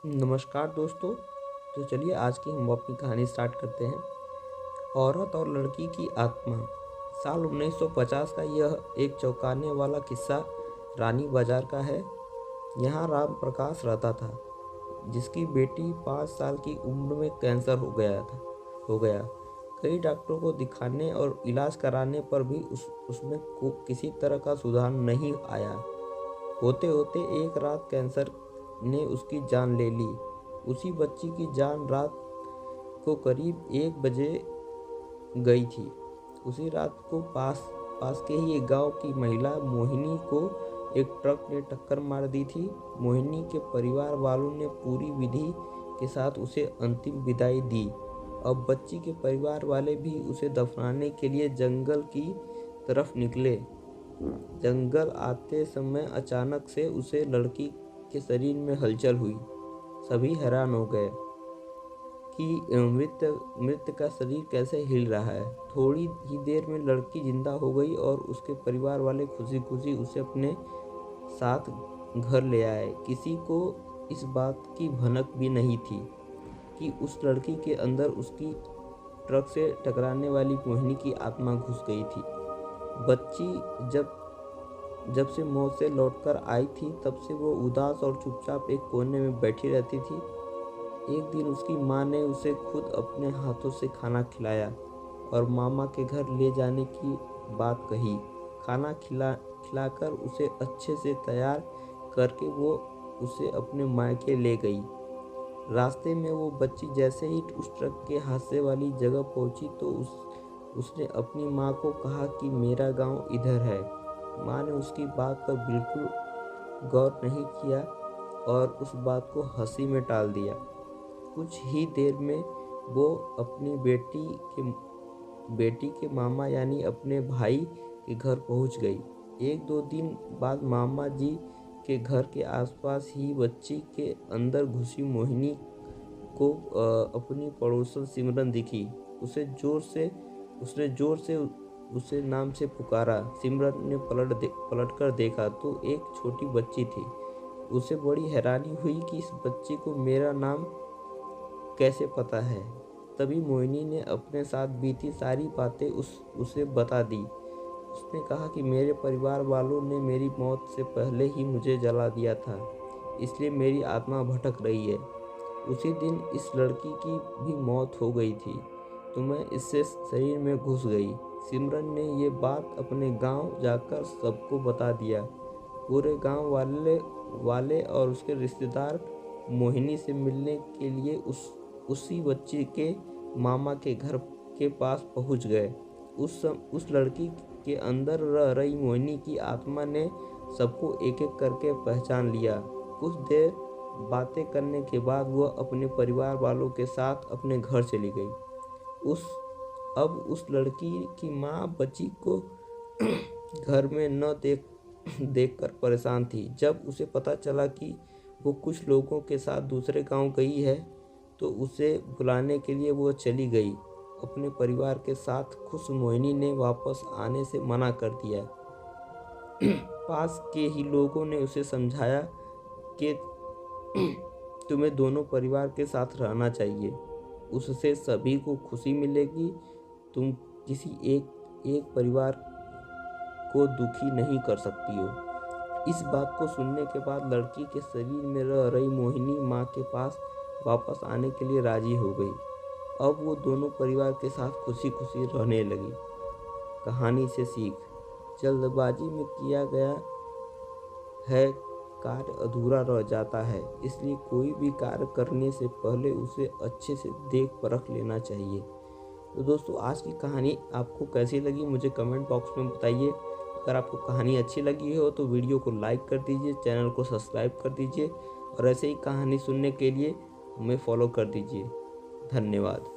नमस्कार दोस्तों। तो चलिए आज की हम अपनी कहानी स्टार्ट करते हैं। औरत और लड़की की आत्मा। साल 1950 का यह एक चौंकाने वाला किस्सा रानी बाजार का है। यहाँ राम प्रकाश रहता था, जिसकी बेटी 5 साल की उम्र में कैंसर हो गया। कई डॉक्टरों को दिखाने और इलाज कराने पर भी उसमें किसी तरह का सुधार नहीं आया। होते होते एक रात कैंसर ने उसकी जान ले ली। उसी बच्ची की जान रात को करीब 1 बजे गई थी। उसी रात को पास पास के ही एक गांव की महिला मोहिनी को एक ट्रक ने टक्कर मार दी थी। मोहिनी के परिवार वालों ने पूरी विधि के साथ उसे अंतिम विदाई दी। अब बच्ची के परिवार वाले भी उसे दफनाने के लिए जंगल की तरफ निकले। जंगल आते समय अचानक से उसे लड़की के शरीर में हलचल हुई। सभी हैरान हो गए कि मृत का शरीर कैसे हिल रहा है। थोड़ी ही देर में लड़की जिंदा हो गई और उसके परिवार वाले खुशी खुशी उसे अपने साथ घर ले आए। किसी को इस बात की भनक भी नहीं थी कि उस लड़की के अंदर उसकी ट्रक से टकराने वाली मोहिनी की आत्मा घुस गई थी। बच्ची जब से मौत से लौटकर आई थी, तब से वो उदास और चुपचाप एक कोने में बैठी रहती थी। एक दिन उसकी माँ ने उसे खुद अपने हाथों से खाना खिलाया और मामा के घर ले जाने की बात कही। खाना खिलाकर उसे अच्छे से तैयार करके वो उसे अपने मायके ले गई। रास्ते में वो बच्ची जैसे ही उस ट्रक के हादसे वाली जगह पहुंची तो उसने अपनी माँ को कहा कि मेरा गांव इधर है। माँ ने उसकी बात पर बिल्कुल गौर नहीं किया और उस बात को हंसी में टाल दिया। कुछ ही देर में वो अपनी बेटी के मामा यानी अपने भाई के घर पहुंच गई। 1-2 दिन बाद मामा जी के घर के आसपास ही बच्ची के अंदर घुसी मोहिनी को अपनी पड़ोसन सिमरन दिखी। उसने जोर से उसे नाम से पुकारा। सिमरन ने पलट कर देखा तो एक छोटी बच्ची थी। उसे बड़ी हैरानी हुई कि इस बच्ची को मेरा नाम कैसे पता है। तभी मोहिनी ने अपने साथ बीती सारी बातें उसे बता दी। उसने कहा कि मेरे परिवार वालों ने मेरी मौत से पहले ही मुझे जला दिया था, इसलिए मेरी आत्मा भटक रही है। उसी दिन इस लड़की की भी मौत हो गई थी, तो मैं इससे शरीर में घुस गई। सिमरन ने ये बात अपने गांव जाकर सबको बता दिया। पूरे गांव वाले और उसके रिश्तेदार मोहिनी से मिलने के लिए उसी बच्ची के मामा के घर के पास पहुंच गए। उस लड़की के अंदर रह रही मोहिनी की आत्मा ने सबको एक एक करके पहचान लिया। कुछ देर बातें करने के बाद वह अपने परिवार वालों के साथ अपने घर चली गई। अब उस लड़की की माँ बच्ची को घर में न देखकर परेशान थी। जब उसे पता चला कि वो कुछ लोगों के साथ दूसरे गांव गई है, तो उसे बुलाने के लिए वो चली गई। अपने परिवार के साथ खुश मोहिनी ने वापस आने से मना कर दिया। पास के ही लोगों ने उसे समझाया कि तुम्हें दोनों परिवार के साथ रहना चाहिए, उससे सभी को खुशी मिलेगी। तुम किसी एक परिवार को दुखी नहीं कर सकती हो। इस बात को सुनने के बाद लड़की के शरीर में रह रही मोहिनी माँ के पास वापस आने के लिए राजी हो गई। अब वो दोनों परिवार के साथ खुशी खुशी रहने लगी। कहानी से सीख: जल्दबाजी में किया गया है कार्य अधूरा रह जाता है, इसलिए कोई भी कार्य करने से पहले उसे अच्छे से देख परख लेना चाहिए। तो दोस्तों, आज की कहानी आपको कैसी लगी मुझे कमेंट बॉक्स में बताइए। अगर आपको कहानी अच्छी लगी हो तो वीडियो को लाइक कर दीजिए, चैनल को सब्सक्राइब कर दीजिए और ऐसे ही कहानी सुनने के लिए हमें फॉलो कर दीजिए। धन्यवाद।